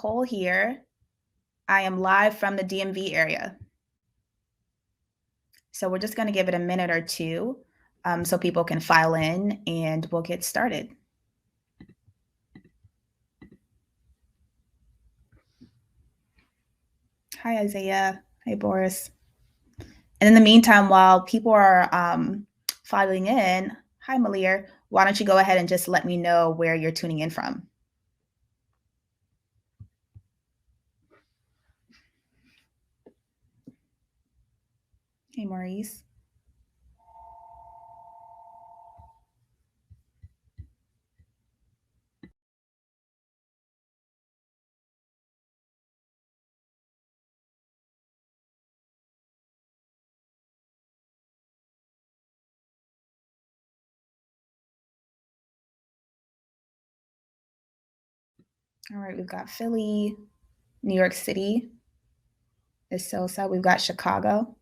Nichole here. I am live from the DMV area. So we're just going to give it a minute or two so people can file in and we'll get started. Hi, Isaiah. Hi, Boris. And in the meantime, while people are filing in, hi, Malir, why don't you go ahead and just let me know where you're tuning in from? Hey, Maurice. All right, we've got Philly, New York City is Sosa. We've got Chicago.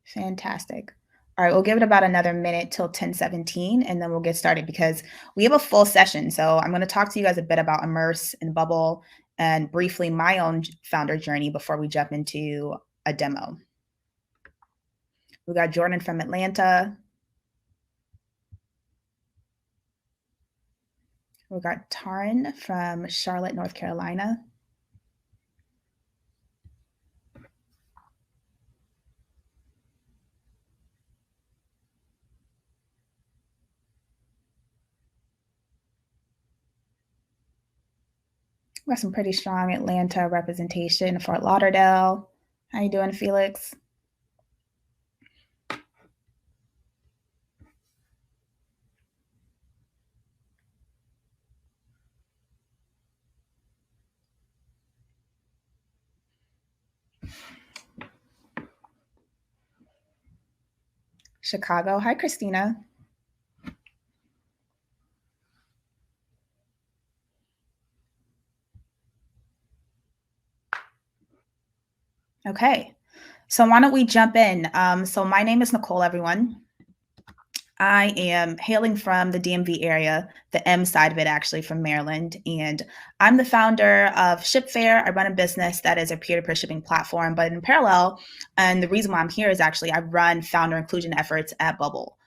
Fantastic. All right, we'll give it about another minute till 10:17, and then we'll get started because we have a full session. So I'm going to talk to you guys a bit about Immerse and Bubble and briefly my own founder journey before we jump into a demo. We got Jordan from Atlanta. We got Taryn from Charlotte, North Carolina. We got some pretty strong Atlanta representation. Fort Lauderdale. How you doing, Felix? Chicago. Hi, Christina. Okay, so why don't we jump in? So my name is Nichole, everyone. I am hailing from the DMV area, the M side of it, actually, from Maryland. And I'm the founder of ShipFair. I run a business that is a peer-to-peer shipping platform. But in parallel, and the reason why I'm here is actually I run founder inclusion efforts at Bubble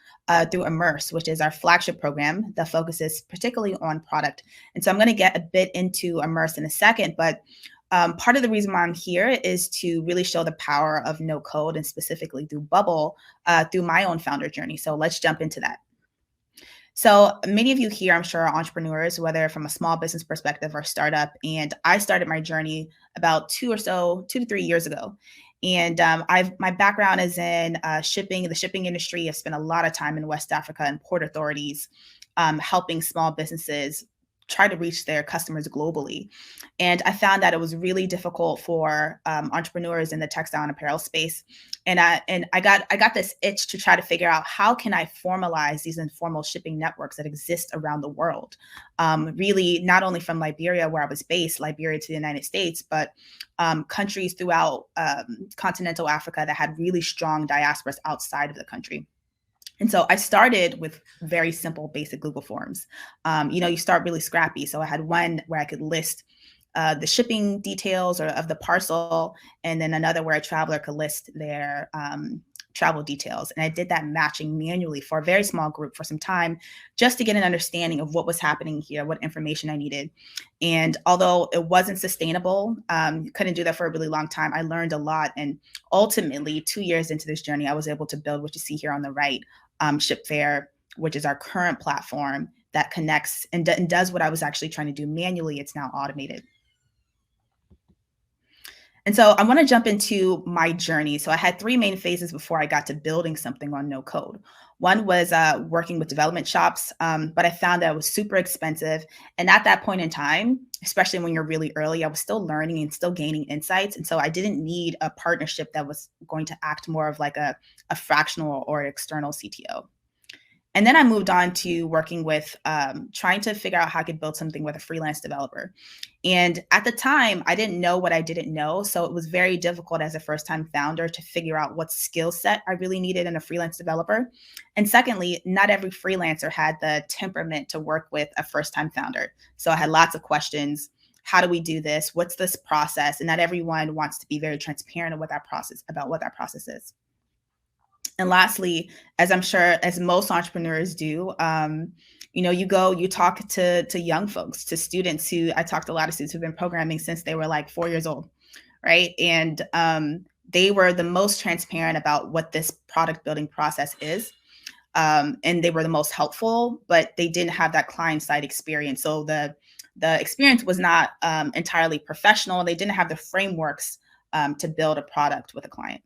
through Immerse, which is our flagship program that focuses particularly on product. And so I'm going to get a bit into Immerse in a second. But part of the reason why I'm here is to really show the power of no code and specifically through Bubble through my own founder journey. So let's jump into that. So many of you here, I'm sure, are entrepreneurs, whether from a small business perspective or startup. And I started my journey about 2 to 3 years ago. And my background is in shipping, the shipping industry. I've spent a lot of time in West Africa and port authorities, helping small businesses try to reach their customers globally. And I found that it was really difficult for entrepreneurs in the textile and apparel space. And I got this itch to try to figure out how can I formalize these informal shipping networks that exist around the world. Really, not only from Liberia, where I was based, Liberia to the United States, but countries throughout continental Africa that had really strong diasporas outside of the country. And so I started with very simple, basic Google Forms. You start really scrappy. So I had one where I could list the shipping details or of the parcel, and then another where a traveler could list their travel details. And I did that matching manually for a very small group for some time, just to get an understanding of what was happening here, what information I needed. And although it wasn't sustainable, couldn't do that for a really long time, I learned a lot. And ultimately, 2 years into this journey, I was able to build what you see here on the right, ShipFair, which is our current platform that connects and does what I was actually trying to do manually. It's now automated. And so I want to jump into my journey. So I had 3 main phases before I got to building something on no code. One was working with development shops, but I found that it was super expensive. And at that point in time, especially when you're really early, I was still learning and still gaining insights. And so I didn't need a partnership that was going to act more of like a fractional or external CTO. And then I moved on to working with trying to figure out how I could build something with a freelance developer. And at the time, I didn't know what I didn't know. So it was very difficult as a first-time founder to figure out what skill set I really needed in a freelance developer. And secondly, not every freelancer had the temperament to work with a first-time founder. So I had lots of questions. how do we do this? What's this process? And not everyone wants to be very transparent about what that process is. And lastly, as I'm sure as most entrepreneurs do, you talk to young folks, to students who I talked to a lot of students who've been programming since they were like 4 years old, right? And they were the most transparent about what this product building process is. And they were the most helpful, but they didn't have that client side experience. So the experience was not entirely professional. They didn't have the frameworks to build a product with a client.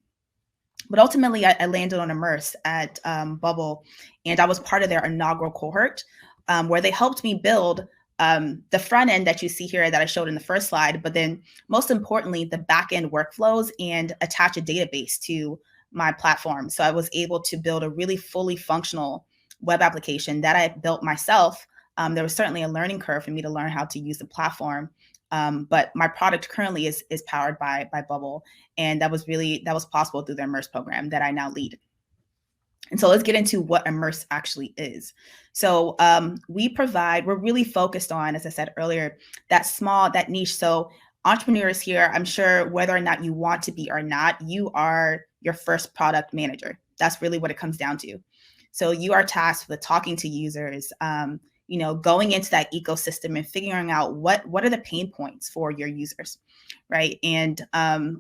But ultimately, I landed on Immerse at Bubble, and I was part of their inaugural cohort where they helped me build the front end that you see here that I showed in the first slide, but then most importantly, the backend workflows and attach a database to my platform. So I was able to build a really fully functional web application that I built myself. There was certainly a learning curve for me to learn how to use the platform. But my product currently is powered by Bubble, and that was possible through the Immerse program that I now lead. And so let's get into what Immerse actually is. So we're really focused on, as I said earlier, that niche. So entrepreneurs here, I'm sure whether or not you want to be or not, you are your first product manager. That's really what it comes down to. So you are tasked with talking to users, going into that ecosystem and figuring out what are the pain points for your users, right? And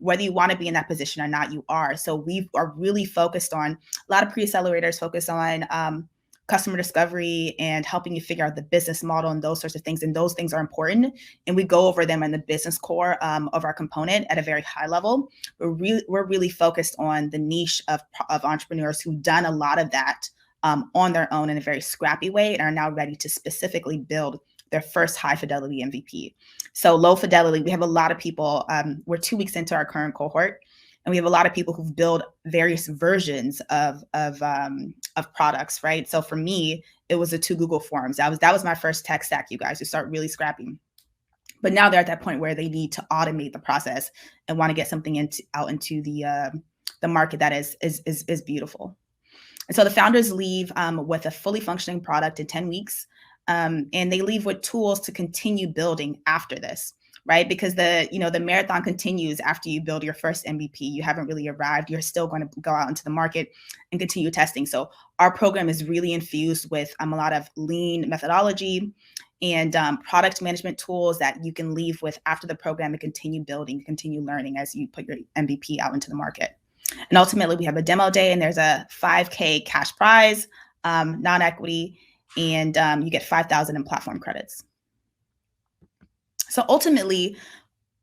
whether you want to be in that position or not, you are. So we are really focused on, a lot of pre-accelerators focus on customer discovery and helping you figure out the business model and those sorts of things. And those things are important. And we go over them in the business core of our component at a very high level. We're really focused on the niche of entrepreneurs who've done a lot of that on their own in a very scrappy way and are now ready to specifically build their first high fidelity MVP. So low fidelity, we have a lot of people, we're 2 weeks into our current cohort, and we have a lot of people who've built various versions of products, right? So for me, it was the 2 Google Forms. That was my first tech stack, you guys, to start really scrapping. But now they're at that point where they need to automate the process and want to get something out into the market that is beautiful. And so the founders leave with a fully functioning product in 10 weeks, and they leave with tools to continue building after this, right? Because the marathon continues after you build your first MVP. You haven't really arrived. You're still going to go out into the market and continue testing. So our program is really infused with a lot of lean methodology and product management tools that you can leave with after the program and continue building, continue learning as you put your MVP out into the market. And ultimately, we have a demo day, and there's a $5K cash prize, non-equity, and you get 5,000 in platform credits. So ultimately,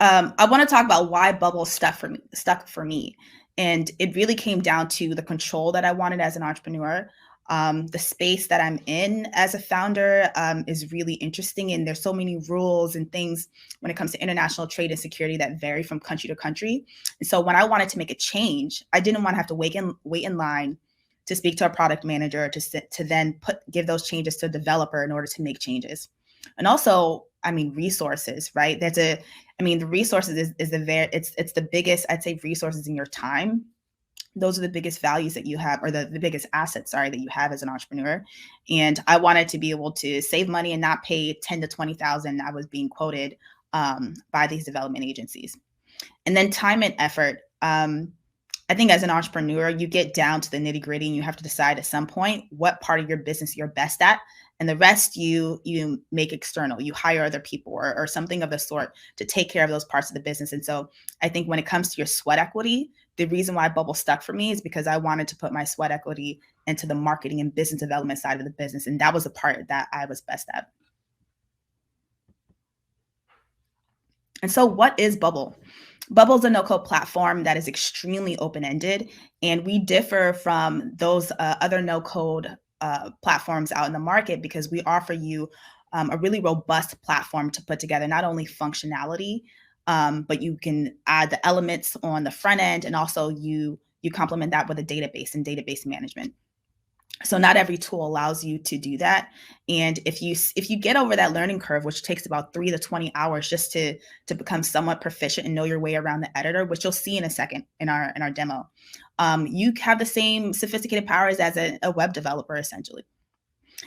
I want to talk about why Bubble stuck for me. And it really came down to the control that I wanted as an entrepreneur. The space that I'm in as a founder is really interesting, and there's so many rules and things when it comes to international trade and security that vary from country to country. And so when I wanted to make a change, I didn't want to have to wait in line to speak to a product manager to then give those changes to a developer in order to make changes. And also, resources, right? The resources is the biggest, I'd say, resources in your time. Those are the biggest values that you have, or the biggest assets, that you have as an entrepreneur. And I wanted to be able to save money and not pay 10 to 20,000. I was being quoted by these development agencies. And then time and effort. I think as an entrepreneur, you get down to the nitty gritty, and you have to decide at some point what part of your business you're best at. And the rest you make external. You hire other people or something of the sort to take care of those parts of the business. And so I think when it comes to your sweat equity, the reason why Bubble stuck for me is because I wanted to put my sweat equity into the marketing and business development side of the business. And that was the part that I was best at. And so what is Bubble? Bubble is a no-code platform that is extremely open-ended, and we differ from those other no-code platforms out in the market because we offer you a really robust platform to put together not only functionality, but you can add the elements on the front end, and also you complement that with a database and database management. So not every tool allows you to do that. And if you get over that learning curve, which takes about 3 to 20 hours just to become somewhat proficient and know your way around the editor, which you'll see in a second in our demo, you have the same sophisticated powers as a web developer, essentially.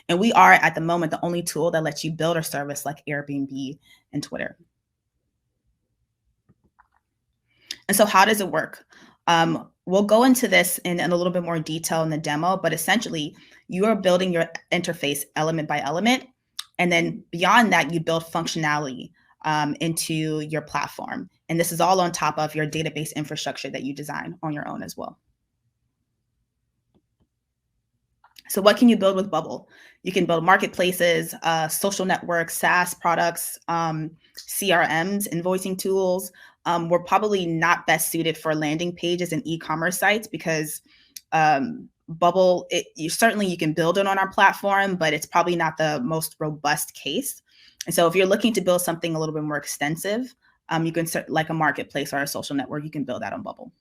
And we are, at the moment, the only tool that lets you build a service like Airbnb and Twitter. And so how does it work? We'll go into this in a little bit more detail in the demo, but essentially you are building your interface element by element. And then beyond that, you build functionality into your platform. And this is all on top of your database infrastructure that you design on your own as well. So what can you build with Bubble? You can build marketplaces, social networks, SaaS products, CRMs, invoicing tools. We're probably not best suited for landing pages and e-commerce sites because Bubble, certainly you can build it on our platform, but it's probably not the most robust case. And so if you're looking to build something a little bit more extensive, you can like a marketplace or a social network, you can build that on Bubble.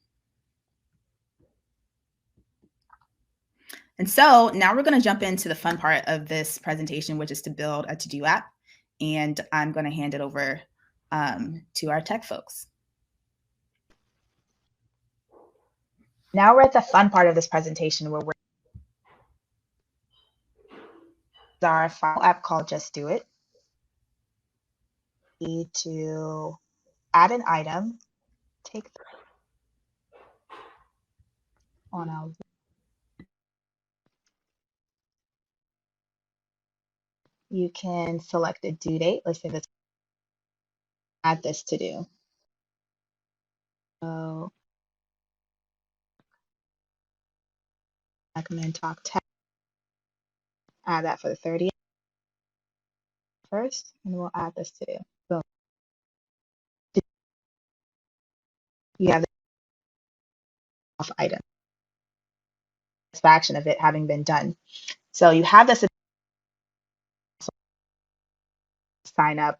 And so now we're going to jump into the fun part of this presentation, which is to build a to-do app. And I'm going to hand it over to our tech folks. Now we're at the fun part of this presentation where we're our final app called Just Do It. Need to add an item, take on a you can select a due date. Let's say let's add this to do. So recommend talk text. Add that for the 30th first, and we'll add this to do. Boom. You have the off item. Satisfaction of it having been done. So you have this sign up.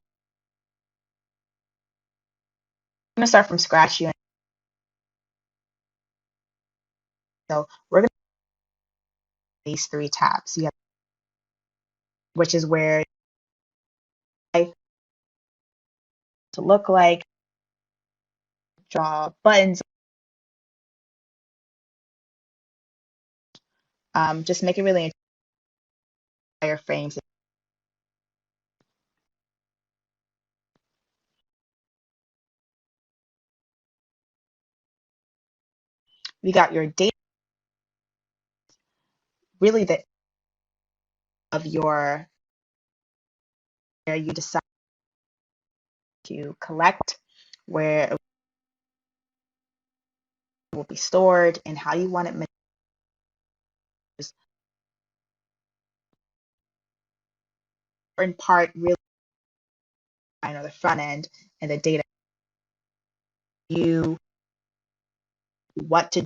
I'm going to start from scratch. So we're going to these 3 tabs. You have, which is where to look like, draw buttons, just make it really wireframes. We got your data, really the of your where you decide to collect, where it will be stored, and how you want it managed. In part, really, the front end and the data. You what to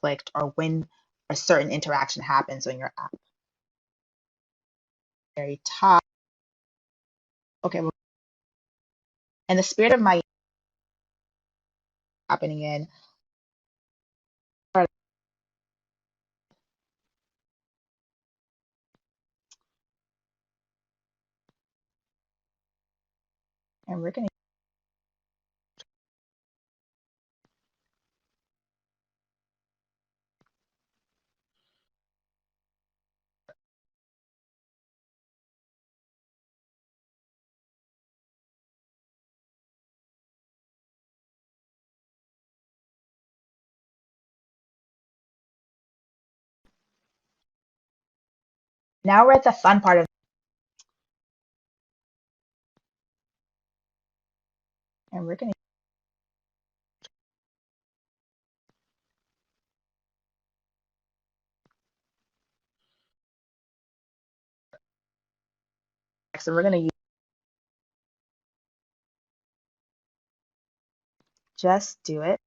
click or when a certain interaction happens on your app. Very top. Okay, well, and the spirit of my happening in and we're going to now we're at the fun part of and we're going to so we're going to use Just Do It.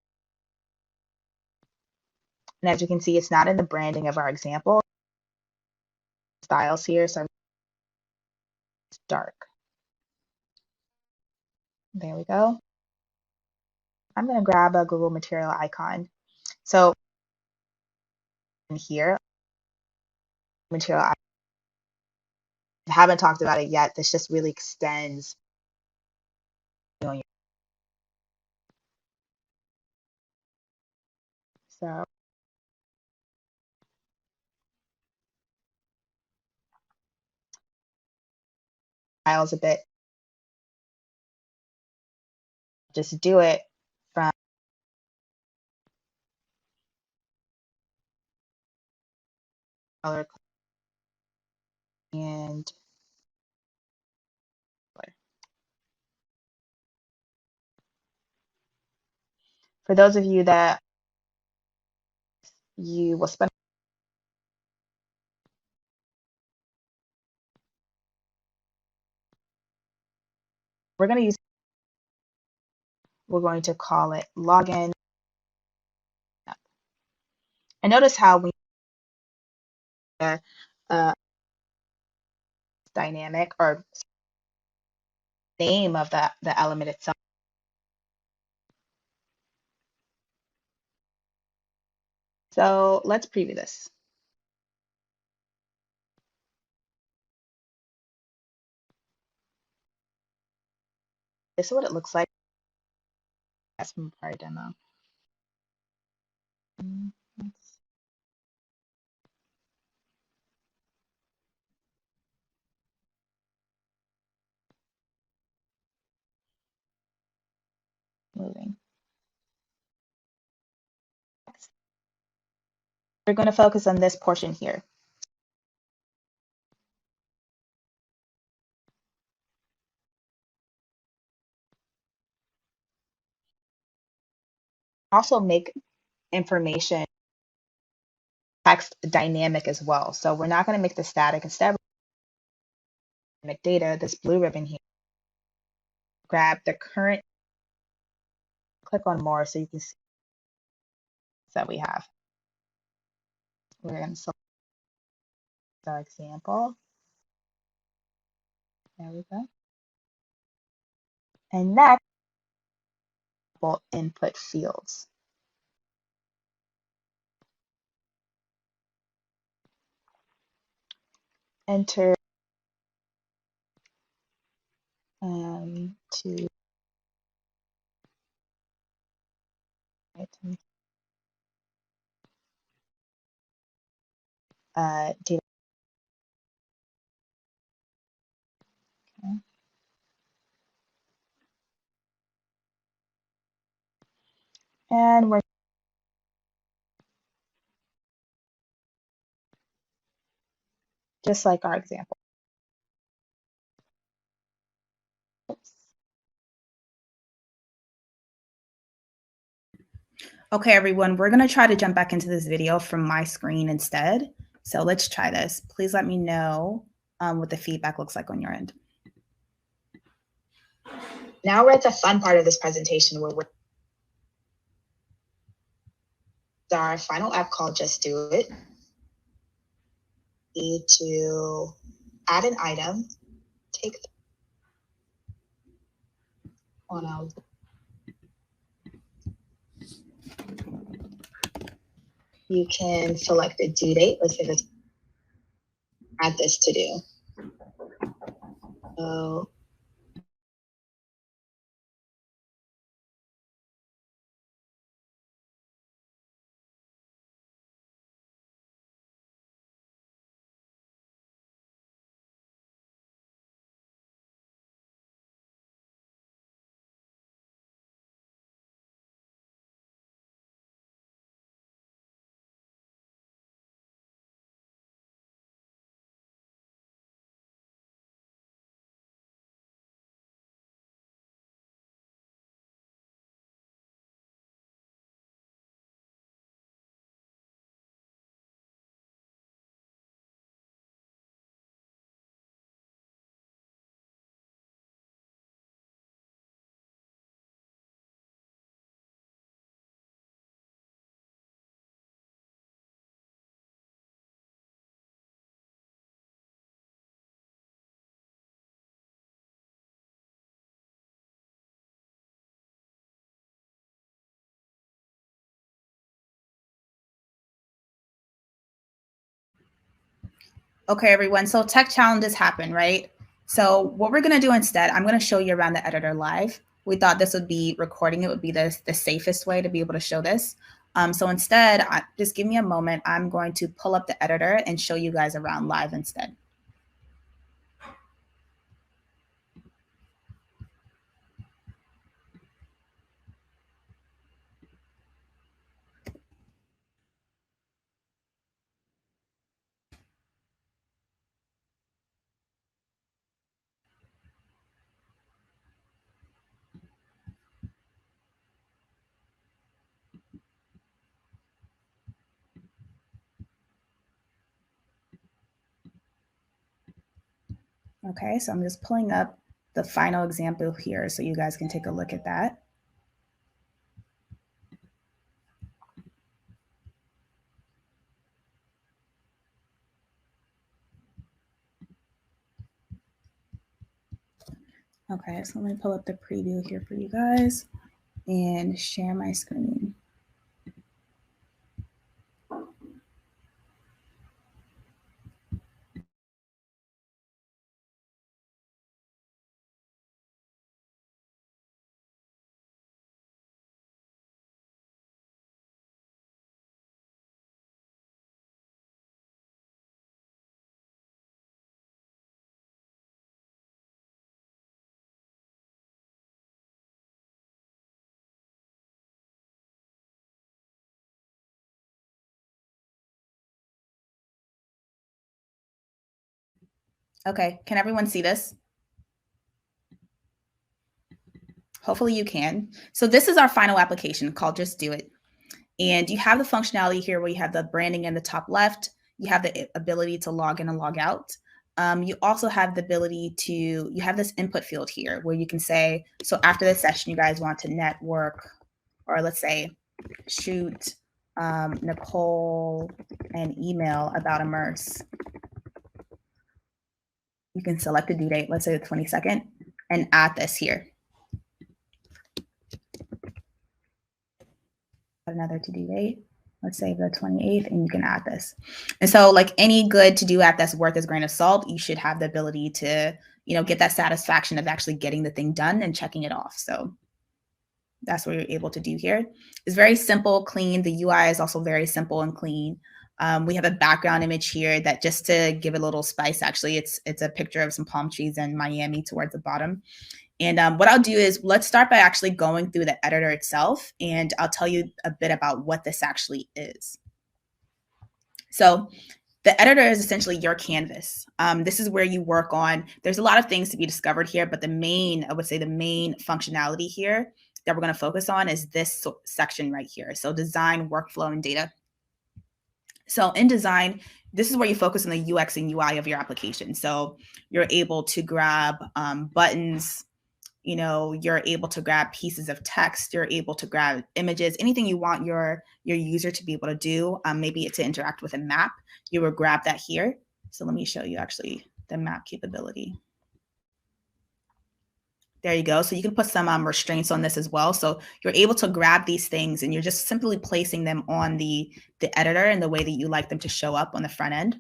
And as you can see, it's not in the branding of our example styles here, so it's dark. There we go. I'm going to grab a Google Material icon. So in here, Material icon, I haven't talked about it yet. This just really extends so styles a bit. Just do it. color and for those of you that you will spend, we're going to call it login. And notice how we dynamic or name of the element itself. So let's preview this. This is what it looks like. That's from a prior demo. Moving. Next, we're going to focus on this portion here. Also make information text dynamic as well. So we're not going to make the static. Instead, dynamic data, this blue ribbon here, grab the current, click on more so you can see that we have. We're going to select our example. There we go. And next, input fields. Enter to data. Okay. And we're just like our example. Oops. Okay, everyone, we're going to try to jump back into this video from my screen instead. So let's try this. Please let me know what the feedback looks like on your end. Now we're at the fun part of this presentation where we're our final app called Just Do It. Need to add an item, take on out. You can select a due date. Let's say let's add this to do. So okay, everyone. So tech challenges happen, right? So what we're going to do instead, I'm going to show you around the editor live. We thought this would be recording. It would be the safest way to be able to show this. So instead, just give me a moment. I'm going to pull up the editor and show you guys around live instead. Okay, so I'm just pulling up the final example here so you guys can take a look at that. Okay, so let me pull up the preview here for you guys and share my screen. Okay, can everyone see this? Hopefully you can. So this is our final application called Just Do It. And you have the functionality here where you have the branding in the top left. You have the ability to log in and log out. You also have the ability to, you have this input field here where you can say, so after this session, you guys want to network, or let's say shoot Nichole an email about Immerse. You can select the due date, let's say the 22nd, and add this here. Another to-do date, let's say the 28th, and you can add this. And so like any good to-do app that's worth its grain of salt, you should have the ability to, get that satisfaction of actually getting the thing done and checking it off. So that's what you're able to do here. It's very simple, clean. The UI is also very simple and clean. We have a background image here that, just to give it a little spice, actually, it's a picture of some palm trees in Miami towards the bottom. And what I'll do is, let's start by actually going through the editor itself, and I'll tell you a bit about what this actually is. So the editor is essentially your canvas. This is where you work on, there's a lot of things to be discovered here, but I would say the main functionality here that we're going to focus on is this section right here. So design, workflow, and data. So in design, this is where you focus on the UX and UI of your application. So you're able to grab buttons, you're able to grab pieces of text, you're able to grab images, anything you want your user to be able to do. Maybe to interact with a map, you will grab that here. So let me show you actually the map capability. There you go. So you can put some restraints on this as well. So you're able to grab these things and you're just simply placing them on the editor in the way that you like them to show up on the front end.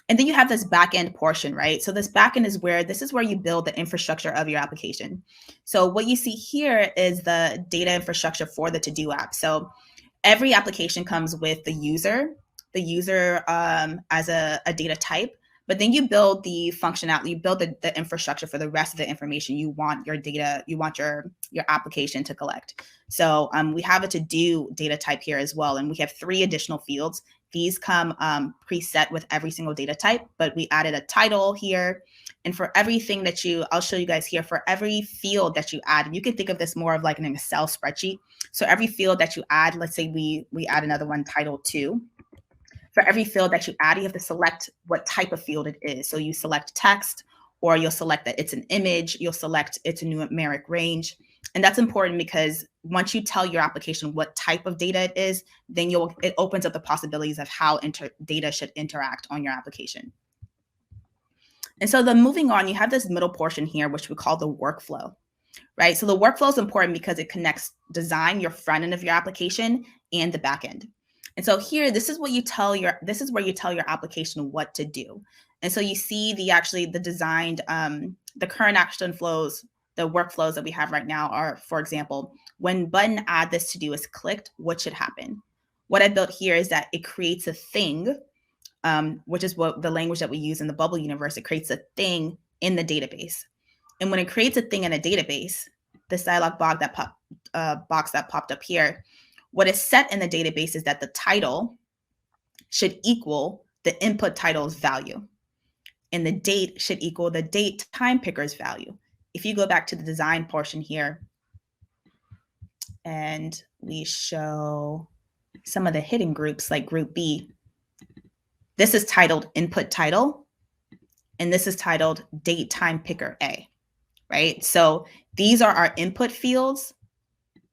And then you have this backend portion, right? So this backend is where you build the infrastructure of your application. So what you see here is the data infrastructure for the to-do app. So every application comes with the user as a data type, but then you build the functionality, you build the infrastructure for the rest of the information you want your application to collect. So we have a to-do data type here as well, and we have 3 additional fields. These come preset with every single data type, but we added a title here. And for everything I'll show you guys here, for every field that you add, you can think of this more of like an Excel spreadsheet. So every field that you add, let's say we add another one, title 2. For every field that you add, you have to select what type of field it is. So you select text, or you'll select that it's an image, you'll select it's a numeric range. And that's important because once you tell your application what type of data it is, then it opens up the possibilities of how data should interact on your application. And so then moving on, you have this middle portion here, which we call the workflow, right? So the workflow is important because it connects design, your front end of your application, and the back end. And so here, this is where you tell your application what to do. And so you see the designed, the current action flows, the workflows that we have right now are, for example, when button add this to do is clicked, what should happen? What I built here is that it creates a thing, which is what the language that we use in the Bubble universe. It creates a thing in the database. And when it creates a thing in a database, this dialog box that popped up here, what is set in the database is that the title should equal the input title's value, and the date should equal the date time picker's value. If you go back to the design portion here, and we show some of the hidden groups like group B, this is titled input title, and this is titled Date Time Picker A, right? So these are our input fields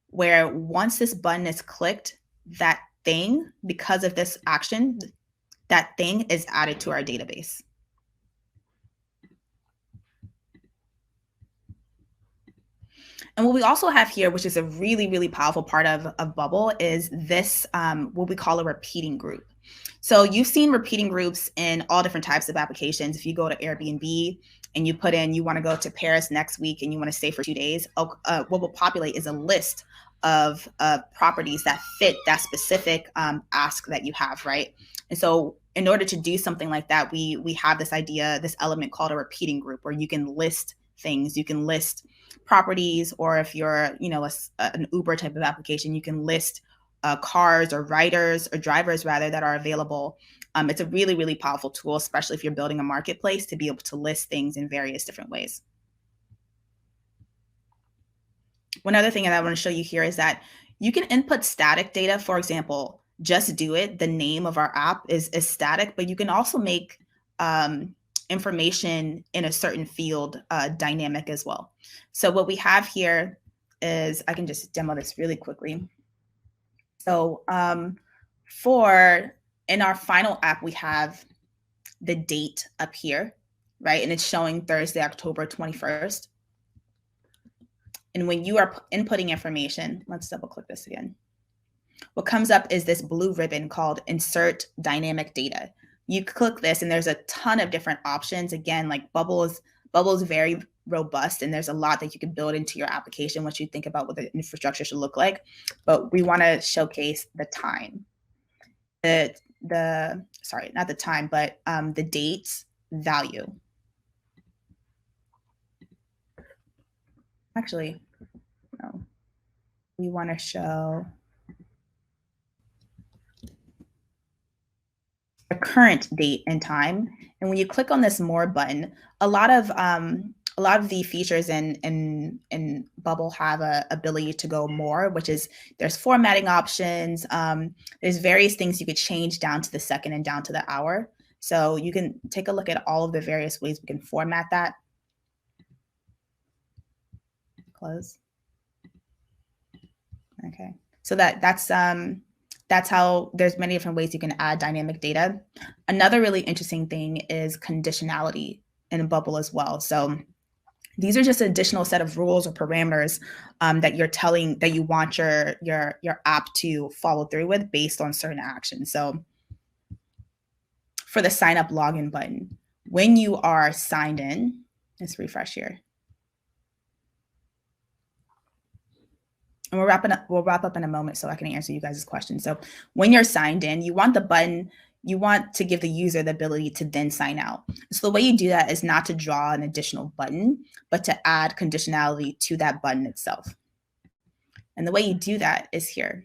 where once this button is clicked, that thing, because of this action, that thing is added to our database. And what we also have here, which is a really, really powerful part of Bubble, is this, what we call a repeating group. So you've seen repeating groups in all different types of applications. If you go to Airbnb and you put in, you want to go to Paris next week and you want to stay for 2 days, what will populate is a list of properties that fit that specific ask that you have, right? And so in order to do something like that, we have this idea, this element called a repeating group, where you can list things, you can list properties, or if you're, an Uber type of application, you can list cars or riders or drivers rather that are available. It's a really, really powerful tool, especially if you're building a marketplace, to be able to list things in various different ways. One other thing that I want to show you here is that you can input static data. For example, Just Do It, the name of our app is static, but you can also make information in a certain field dynamic as well. So what we have here is, I can just demo this really quickly. So in our final app, we have the date up here, right? And it's showing Thursday, October 21st. And when you are inputting information, let's double click this again. What comes up is this blue ribbon called Insert Dynamic Data. You click this and there's a ton of different options. Again, like Bubble is very robust, and there's a lot that you can build into your application once you think about what the infrastructure should look like. But we want to showcase the time. Sorry, not the time, but the date value. Actually, no. We want to show the current date and time. And when you click on this More button, a lot of the features in Bubble have a ability to go more, which is there's formatting options. There's various things you could change down to the second and down to the hour. So you can take a look at all of the various ways we can format that. Close. Okay, so that's how there's many different ways you can add dynamic data. Another really interesting thing is conditionality in Bubble as well. So these are just an additional set of rules or parameters that you want your app to follow through with based on certain actions. So for the sign up login button, when you are signed in, let's refresh here. And we'll wrap up in a moment so I can answer you guys' questions. So when you're signed in, you want to give the user the ability to then sign out. So the way you do that is not to draw an additional button, but to add conditionality to that button itself. And the way you do that is here.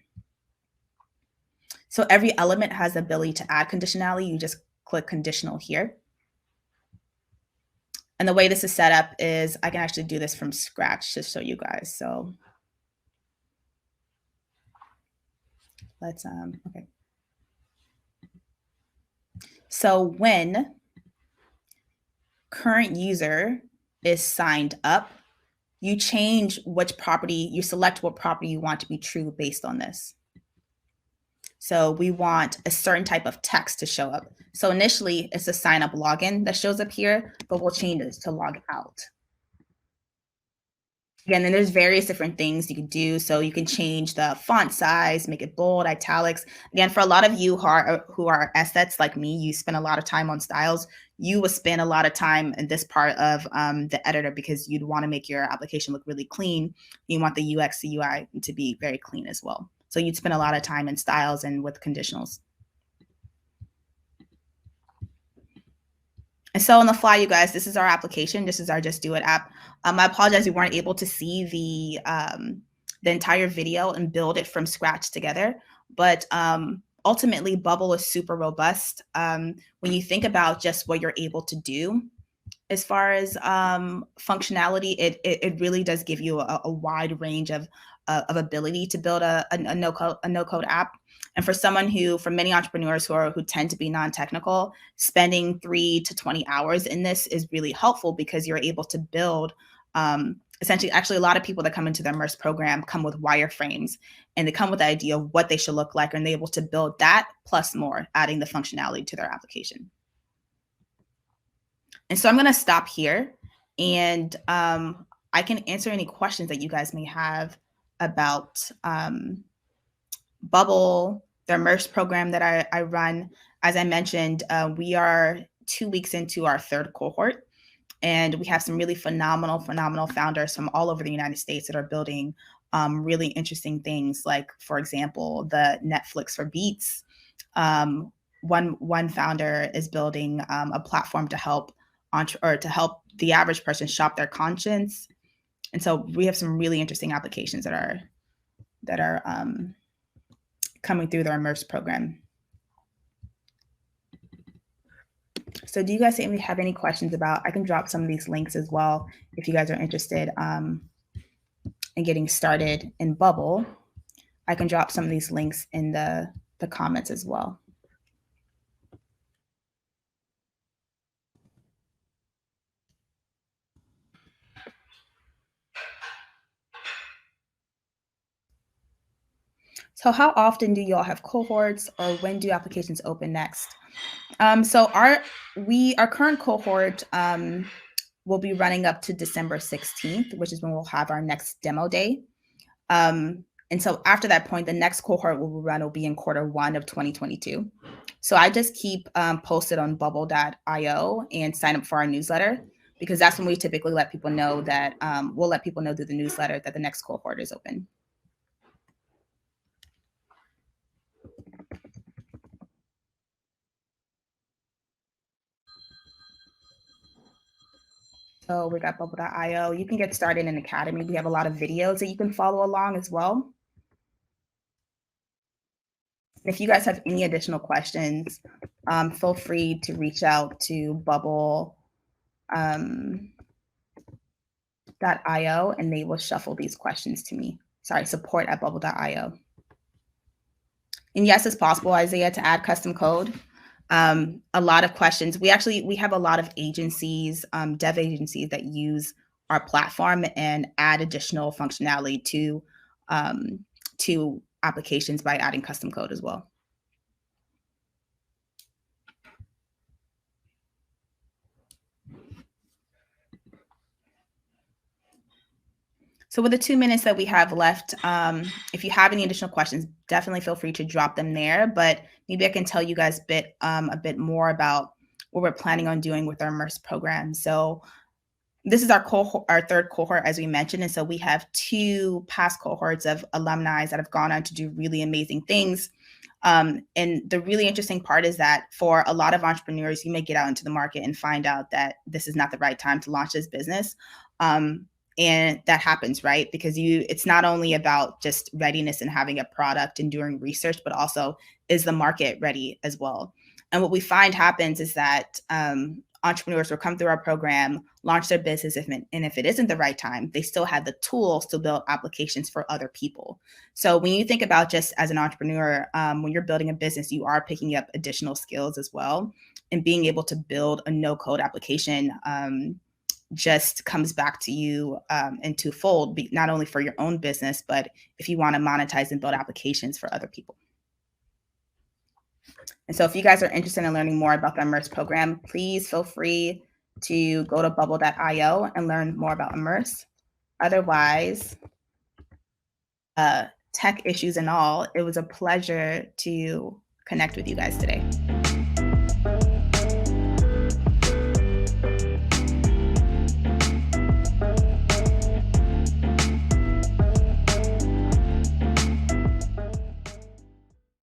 So every element has the ability to add conditionality. You just click conditional here. And the way this is set up is, I can actually do this from scratch to show you guys. So let's, okay. So when current user is signed up, you change which property, you select what property you want to be true based on this. So we want a certain type of text to show up. So initially it's a sign up login that shows up here, but we'll change this to log out. Again, then there's various different things you can do. So you can change the font size, make it bold, italics. Again, for a lot of you who are aesthets like me, you spend a lot of time on styles. You will spend a lot of time in this part of the editor because you'd want to make your application look really clean. You want the UX, the UI to be very clean as well. So you'd spend a lot of time in styles and with conditionals. And so on the fly, you guys, this is our application. This is our Just Do It app. I apologize we weren't able to see the entire video and build it from scratch together. But ultimately, Bubble is super robust. When you think about just what you're able to do as far as functionality, it really does give you a wide range of of ability to build a no code app. And for many entrepreneurs who tend to be non-technical, spending 3 to 20 hours in this is really helpful because you're able to build essentially, actually, a lot of people that come into the Immerse program come with wireframes, and they come with the idea of what they should look like, and they're able to build that plus more, adding the functionality to their application. And so I'm going to stop here, and I can answer any questions that you guys may have about Bubble, the Immerse program that I run. As I mentioned, we are 2 weeks into our third cohort. And we have some really phenomenal founders from all over the United States that are building really interesting things, like, for example, the Netflix for Beats. One founder is building a platform to help the average person shop their conscience. And so we have some really interesting applications that are coming through the Immerse program. So do you guys have any questions about, I can drop some of these links as well if you guys are interested in getting started in Bubble. I can drop some of these links in the comments as well. So how often do y'all have cohorts, or when do applications open next? So our current cohort will be running up to December 16th, which is when we'll have our next demo day. And so after that point, the next cohort will be in Q1 of 2022. So I just keep posted on bubble.io and sign up for our newsletter, because that's when we typically let people know that we'll let people know through the newsletter that the next cohort is open. So we got bubble.io. You can get started in Academy. We have a lot of videos that you can follow along as well. If you guys have any additional questions, feel free to reach out to bubble.io, and they will shuffle these questions to me. Sorry, support@bubble.io. And yes, it's possible, Isaiah, to add custom code. A lot of questions. We have a lot of agencies, dev agencies, that use our platform and add additional functionality to applications by adding custom code as well. So with the 2 minutes that we have left, if you have any additional questions, definitely feel free to drop them there. But maybe I can tell you guys a bit more about what we're planning on doing with our Immerse program. So this is our third cohort, as we mentioned. And so we have 2 past cohorts of alumni that have gone on to do really amazing things. And the really interesting part is that for a lot of entrepreneurs, you may get out into the market and find out that this is not the right time to launch this business. And that happens, right? Because it's not only about just readiness and having a product and doing research, but also, is the market ready as well? And what we find happens is that entrepreneurs will come through our program, launch their business, and if it isn't the right time, they still have the tools to build applications for other people. So when you think about, just as an entrepreneur, when you're building a business, you are picking up additional skills as well. And being able to build a no-code application just comes back to you in twofold, not only for your own business, but if you want to monetize and build applications for other people. And so if you guys are interested in learning more about the Immerse program, please feel free to go to bubble.io and learn more about Immerse. Otherwise, tech issues and all, it was a pleasure to connect with you guys today.